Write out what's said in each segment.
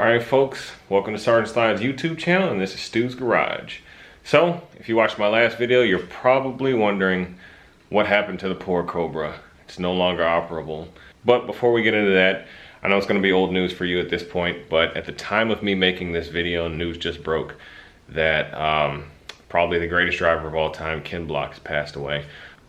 Alright folks, welcome to Sergeant Slide's YouTube channel, and this is Stu's Garage. So, if you watched my last video, you're probably wondering what happened to the poor Cobra. It's no longer operable. But before we get into that, I know it's going to be old news for you at this point, but at the time of me making this video, news just broke that probably the greatest driver of all time, Ken Block, has passed away.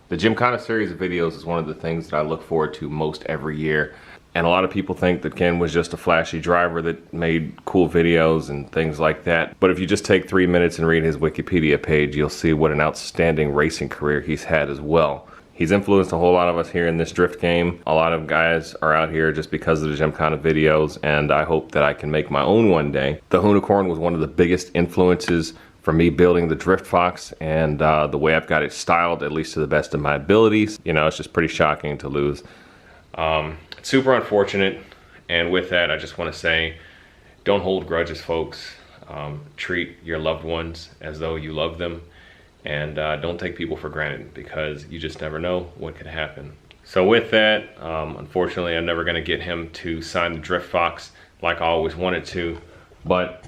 The Gymkhana series of videos is one of the things that I look forward to most every year. And a lot of people think that Ken was just a flashy driver that made cool videos and things like that. But if you just take 3 minutes and read his Wikipedia page, you'll see what an outstanding racing career he's had as well. He's influenced a whole lot of us here in this drift game. A lot of guys are out here just because of the Gymkhana videos, and I hope that I can make my own one day. The Unicorn was one of the biggest influences for me building the Drift Fox, and the way I've got it styled, at least to the best of my abilities. You know, it's just pretty shocking to lose. Super unfortunate, and with that I just want to say, don't hold grudges, folks. Treat your loved ones as though you love them, and don't take people for granted, because you just never know what could happen. So with that, unfortunately I'm never going to get him to sign the Drift Fox like I always wanted to, but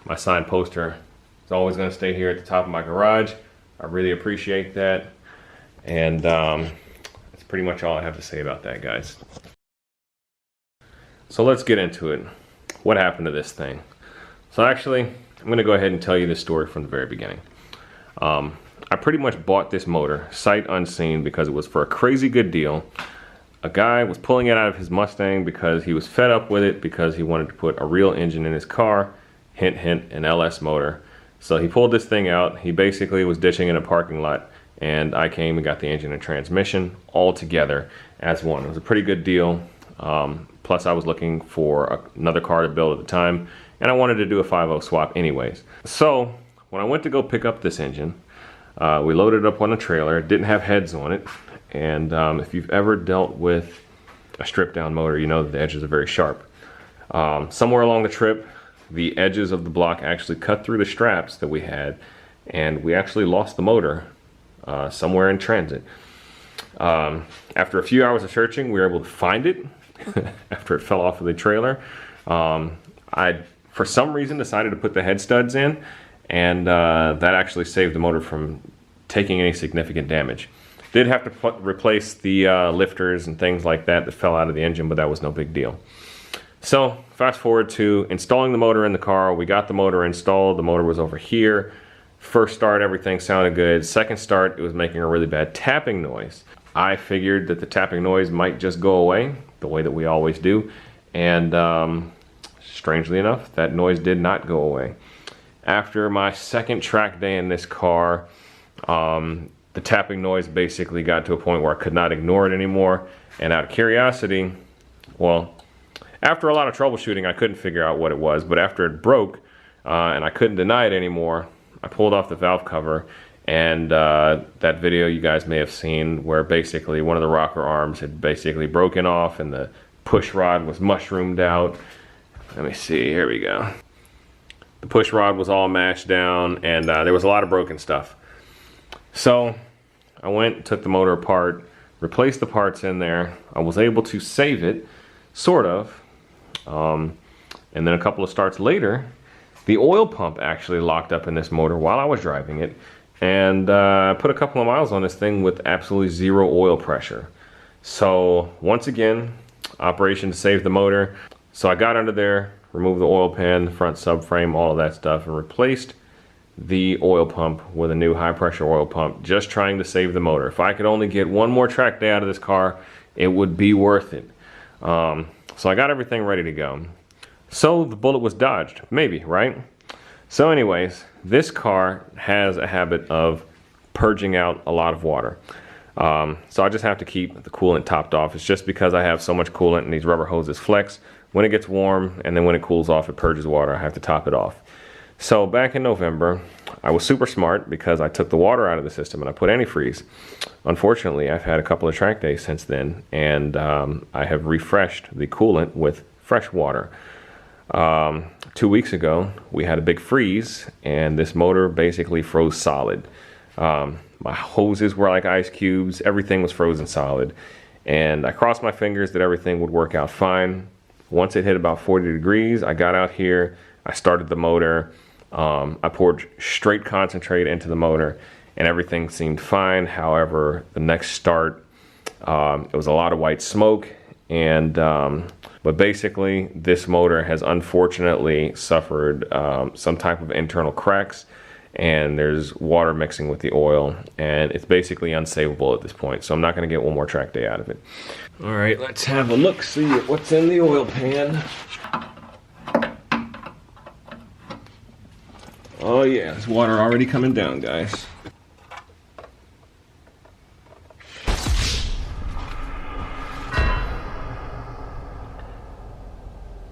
my signed poster is always going to stay here at the top of my garage. I really appreciate that, and pretty much all I have to say about that, guys. So let's get into it. What happened to this thing? So actually, I'm gonna go ahead and tell you the story from the very beginning. I pretty much bought this motor sight unseen because it was for a crazy good deal. A guy was pulling it out of his Mustang because he was fed up with it, because he wanted to put a real engine in his car. Hint, hint, an LS motor. So he pulled this thing out. He basically was ditching in a parking lot, and I came and got the engine and transmission all together as one. It was a pretty good deal. Plus I was looking for another car to build at the time, and I wanted to do a 5.0 swap anyways. So when I went to go pick up this engine, we loaded it up on a trailer. It didn't have heads on it, and if you've ever dealt with a stripped down motor, you know that the edges are very sharp. Somewhere along the trip, the edges of the block actually cut through the straps that we had, and we actually lost the motor somewhere in transit. After a few hours of searching, we were able to find it after it fell off of the trailer. I, for some reason, decided to put the head studs in, and that actually saved the motor from taking any significant damage. Did have to replace the lifters and things like that that fell out of the engine, but that was no big deal. So fast forward to installing the motor in the car. We got the motor installed. The motor was over here. First start, everything sounded good. Second start, it was making a really bad tapping noise. I figured that the tapping noise might just go away, the way that we always do. And strangely enough, that noise did not go away. After my second track day in this car, the tapping noise basically got to a point where I could not ignore it anymore. And out of curiosity, well, after a lot of troubleshooting, I couldn't figure out what it was. But after it broke, and I couldn't deny it anymore, I pulled off the valve cover, and that video you guys may have seen where basically one of the rocker arms had basically broken off and the push rod was mushroomed out. Let me see, here we go. The push rod was all mashed down, and there was a lot of broken stuff. So I went, took the motor apart, replaced the parts in there. I was able to save it, sort of. And then a couple of starts later, the oil pump actually locked up in this motor while I was driving it, and put a couple of miles on this thing with absolutely zero oil pressure. So once again, operation to save the motor. So I got under there, removed the oil pan, the front subframe, all of that stuff, and replaced the oil pump with a new high pressure oil pump, just trying to save the motor. If I could only get one more track day out of this car, it would be worth it. So I got everything ready to go. So the bullet was dodged, maybe, right? So anyways, this car has a habit of purging out a lot of water. So I just have to keep the coolant topped off. It's just because I have so much coolant and these rubber hoses flex. When it gets warm and then when it cools off, it purges water. I have to top it off. So back in November, I was super smart because I took the water out of the system and I put antifreeze. Unfortunately, I've had a couple of track days since then, and I have refreshed the coolant with fresh water. 2 weeks ago, we had a big freeze, and this motor basically froze solid. My hoses were like ice cubes. Everything was frozen solid. And I crossed my fingers that everything would work out fine. Once it hit about 40 degrees, I got out here, I started the motor, I poured straight concentrate into the motor, and everything seemed fine. However, the next start, it was a lot of white smoke, and but basically this motor has unfortunately suffered some type of internal cracks, and there's water mixing with the oil, and it's basically unsavable at this point. So I'm not going to get one more track day out of it. All right, let's have a look, see what's in the oil pan. Oh yeah, there's water already coming down, guys.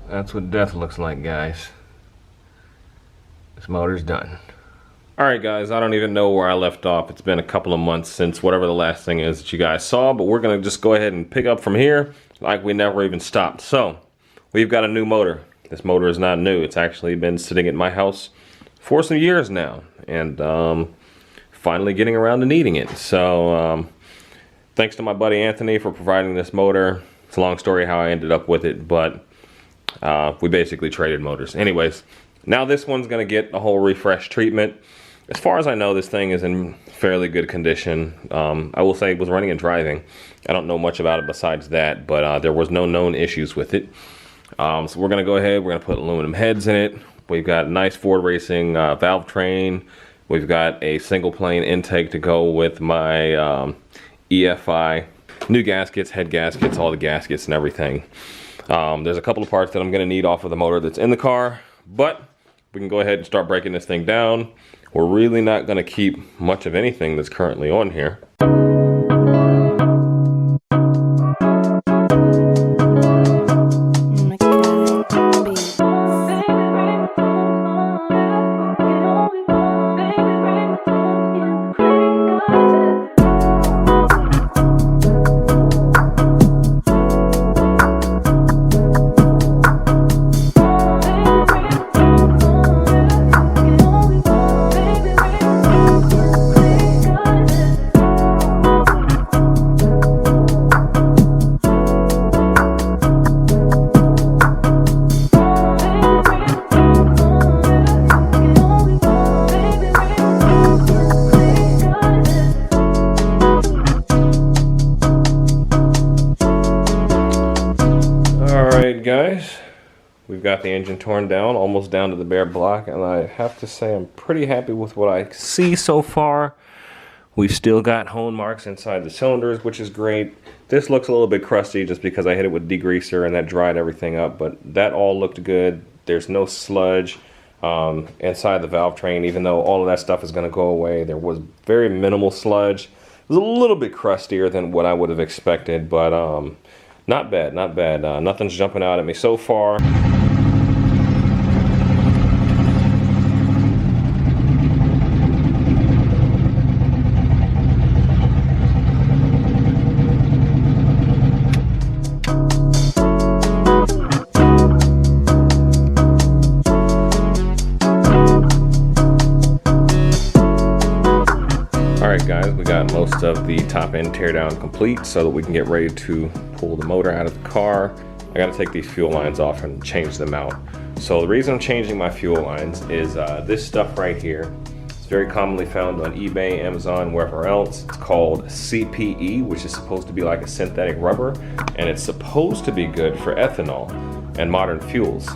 That's what death looks like, guys. This motor's done. Alright guys, I don't even know where I left off. It's been a couple of months since whatever the last thing is that you guys saw, but we're going to just go ahead and pick up from here like we never even stopped. So, we've got a new motor. This motor is not new. It's actually been sitting at my house for some years now, and finally getting around to needing it. So, thanks to my buddy Anthony for providing this motor. It's a long story how I ended up with it, but we basically traded motors. Anyways, now this one's going to get a whole refresh treatment. As far as I know, this thing is in fairly good condition. I will say it was running and driving. I don't know much about it besides that, but there was no known issues with it. So we're going to go ahead, we're going to put aluminum heads in it. We've got a nice Ford Racing valve train. We've got a single plane intake to go with my EFI. New gaskets, head gaskets, all the gaskets and everything. There's a couple of parts that I'm going to need off of the motor that's in the car, but we can go ahead and start breaking this thing down. We're really not going to keep much of anything that's currently on here. Guys, we've got the engine torn down, almost down to the bare block, and I have to say I'm pretty happy with what I see so far. We've still got hone marks inside the cylinders, which is great. This looks a little bit crusty just because I hit it with degreaser and that dried everything up, but that all looked good. There's no sludge inside the valve train, even though all of that stuff is going to go away. There was very minimal sludge. It was a little bit crustier than what I would have expected, but not bad, not bad. Nothing's jumping out at me so far. Alright guys, we got most of the top end teardown complete so that we can get ready to pull the motor out of the car. I gotta take these fuel lines off and change them out. So the reason I'm changing my fuel lines is this stuff right here. It's very commonly found on eBay, Amazon, wherever else. It's called CPE, which is supposed to be like a synthetic rubber, and it's supposed to be good for ethanol and modern fuels.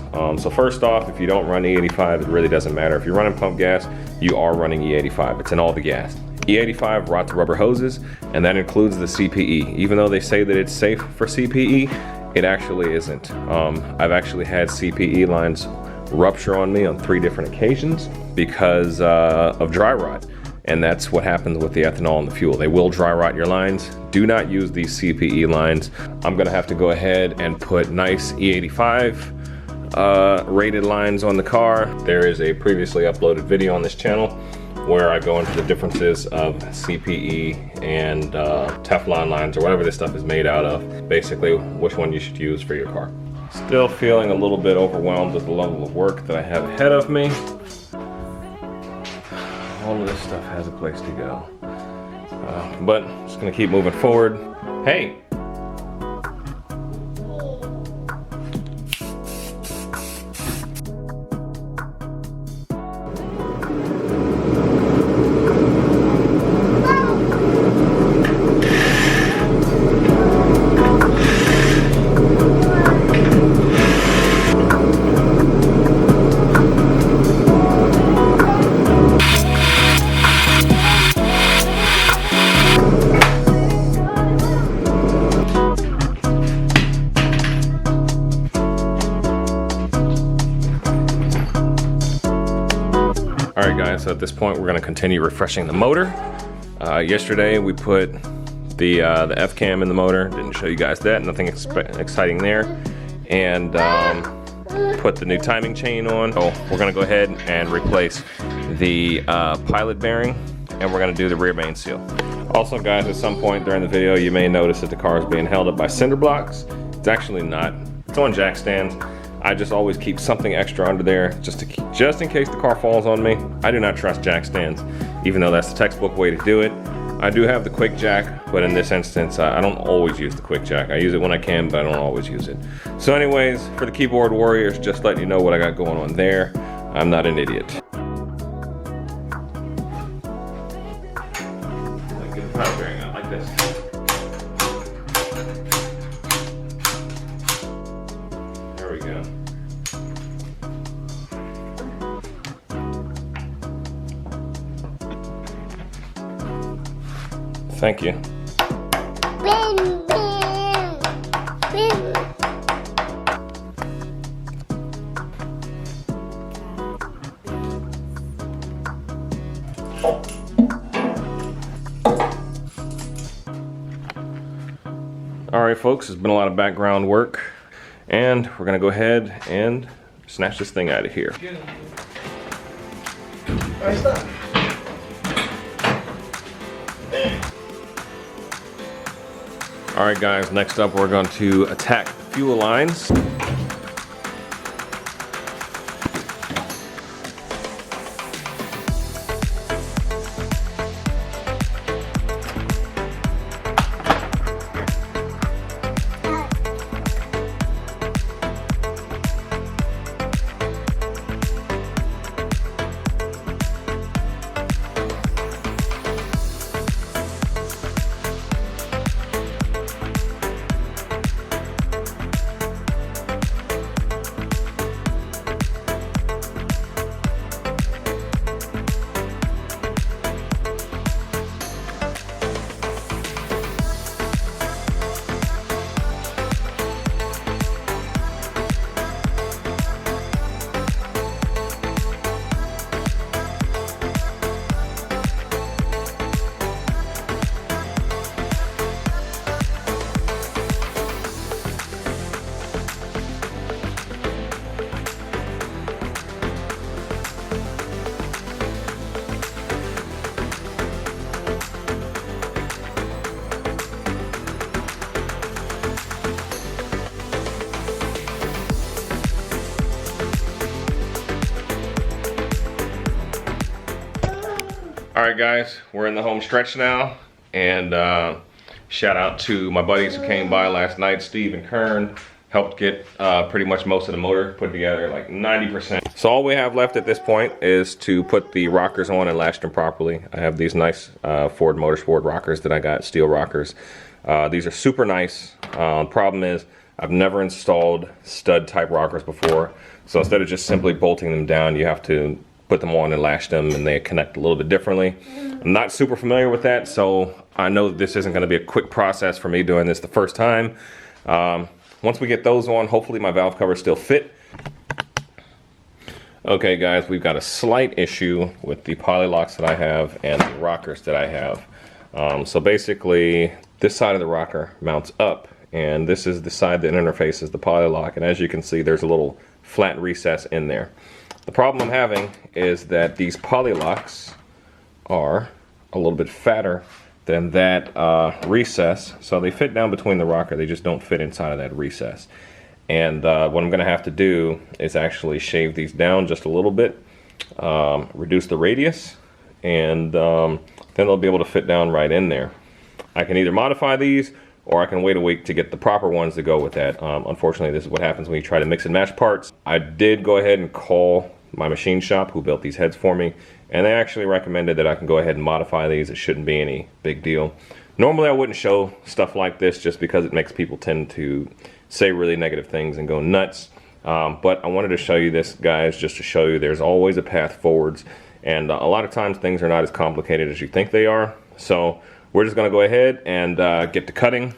So first off, if you don't run E85, it really doesn't matter. If you're running pump gas, you are running E85. It's in all the gas. E85 rots rubber hoses, and that includes the CPE. Even though they say that it's safe for CPE, it actually isn't. I've actually had CPE lines rupture on me on 3 different occasions because of dry rot. And that's what happens with the ethanol and the fuel. They will dry rot your lines. Do not use these CPE lines. I'm gonna have to go ahead and put nice E85 rated lines on the car. There is a previously uploaded video on this channel where I go into the differences of CPE and Teflon lines, or whatever this stuff is made out of. Basically, which one you should use for your car. Still feeling a little bit overwhelmed with the level of work that I have ahead of me. All of this stuff has a place to go. But just gonna keep moving forward. Hey! this point, we're gonna continue refreshing the motor. Yesterday we put the F-cam in the motor. Didn't show you guys that, nothing exciting there. And put the new timing chain on. So we're gonna go ahead and replace the pilot bearing, and we're gonna do the rear main seal. Also guys, at some point during the video, you may notice that the car is being held up by cinder blocks. It's actually not. It's on jack stands. I just always keep something extra under there just in case the car falls on me. I do not trust jack stands, even though that's the textbook way to do it. I do have the quick jack, but in this instance, I don't always use the quick jack. I use it when I can, but I don't always use it. So anyways, for the keyboard warriors, just letting you know what I got going on there. I'm not an idiot. I like this. There we go. Thank you. All right, folks, it's been a lot of background work, and we're gonna go ahead and snatch this thing out of here. All right, guys, next up, we're going to attack fuel lines. All right, guys, we're in the home stretch now, and shout out to my buddies who came by last night. Steve and Kern helped get pretty much most of the motor put together, like 90%. So all we have left at this point is to put the rockers on and lash them properly. I have these nice Ford Motorsport rockers that I got, steel rockers. These are super nice. Problem is, I've never installed stud type rockers before, so instead of just simply bolting them down, you have to put them on and lash them, and they connect a little bit differently. I'm not super familiar with that, so I know that this isn't going to be a quick process for me doing this the first time. Once we get those on, hopefully my valve covers still fit. Okay guys, we've got a slight issue with the poly locks that I have and the rockers that I have. So basically, this side of the rocker mounts up, and this is the side that interfaces the poly lock, and as you can see, there's a little flat recess in there. The problem I'm having is that these poly locks are a little bit fatter than that recess, so they fit down between the rocker, they just don't fit inside of that recess. And what I'm gonna have to do is actually shave these down just a little bit, reduce the radius, and then they'll be able to fit down right in there. I can either modify these, or I can wait a week to get the proper ones to go with that. Unfortunately, this is what happens when you try to mix and match parts. I did go ahead and call my machine shop who built these heads for me, and they actually recommended that I can go ahead and modify these. It shouldn't be any big deal. Normally I wouldn't show stuff like this just because it makes people tend to say really negative things and go nuts, but I wanted to show you this, guys, just to show you there's always a path forwards, and a lot of times things are not as complicated as you think they are. So we're just gonna go ahead and get to cutting.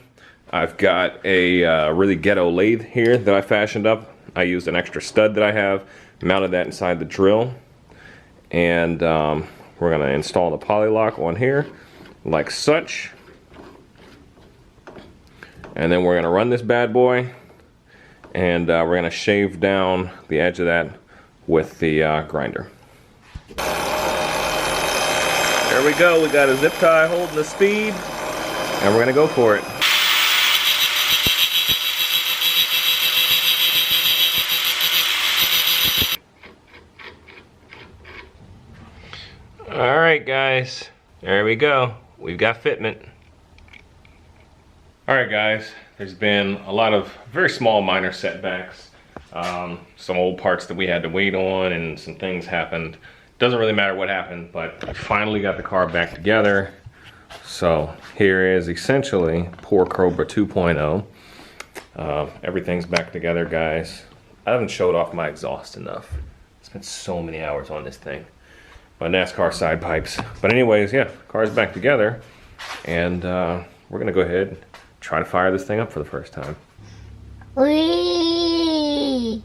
I've got a really ghetto lathe here that I fashioned up. I used an extra stud that I have, mounted that inside the drill, And we're gonna install the poly lock on here like such. And then we're gonna run this bad boy, and we're gonna shave down the edge of that with the grinder. There we go, we got a zip tie holding the speed, and we're gonna go for it. All right, guys, there we go. We've got fitment. All right, guys, there's been a lot of very small minor setbacks. Some old parts that we had to wait on, and some things happened. Doesn't really matter what happened, but we finally got the car back together. So here is essentially poor Cobra 2.0. Everything's back together, guys. I haven't showed off my exhaust enough. Spent so many hours on this thing. My NASCAR side pipes. But anyways, yeah, car's back together, and we're gonna go ahead and try to fire this thing up for the first time. Whee!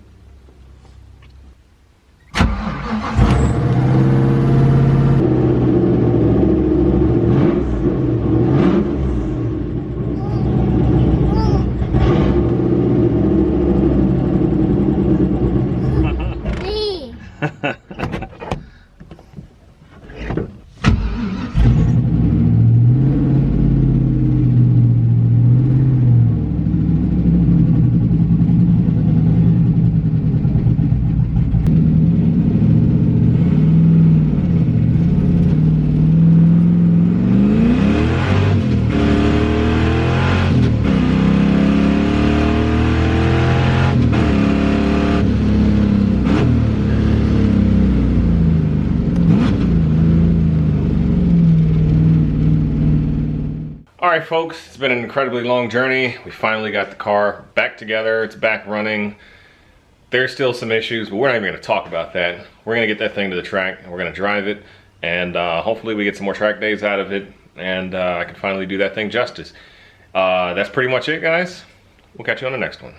All right, folks, it's been an incredibly long journey. We finally got the car back together. It's back running. There's still some issues, but we're not even gonna talk about that. We're gonna get that thing to the track, and we're gonna drive it, and hopefully we get some more track days out of it, and I can finally do that thing justice. That's pretty much it, guys. We'll catch you on the next one.